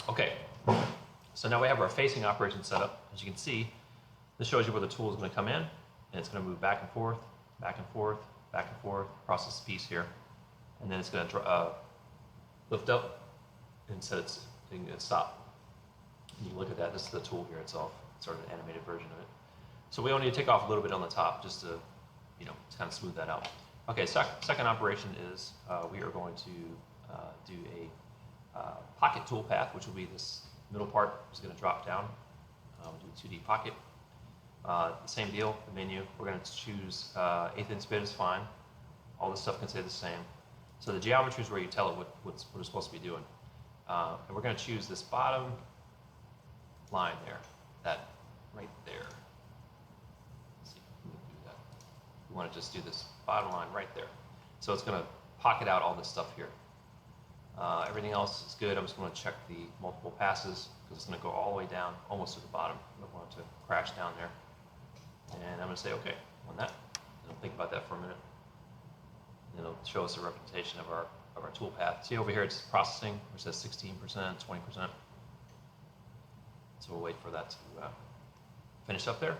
Okay, so now we have our facing operation set up. As you can see, this shows you where the tool is going to come in, and it's going to move back and forth, back and forth, back and forth across this piece here. And then it's going to lift up and set it's going to stop. And you can look at that. This is the tool here itself. It's sort of an animated version of it. So we only need to take off a little bit on the top just to, to kind of smooth that out. Okay, second operation is we are going to do a pocket tool path, which will be this middle part is going to drop down. We'll do a 2D pocket. The same deal, the menu. We're going to choose 1/8 inch bit is fine. All this stuff can stay the same. So the geometry is where you tell it what it's supposed to be doing. And we're going to choose this bottom line there, that right there. Let's see if we can do that. We want to just do this bottom line right there. So it's going to pocket out all this stuff here. Everything else is good. I'm just going to check the multiple passes because it's going to go all the way down, almost to the bottom. I don't want it to crash down there. And I'm going to say OK on that. And I'll think about that for a minute. And it'll show us a representation of our tool path. See over here, it's processing, which says 16%, 20%. So we'll wait for that to finish up there.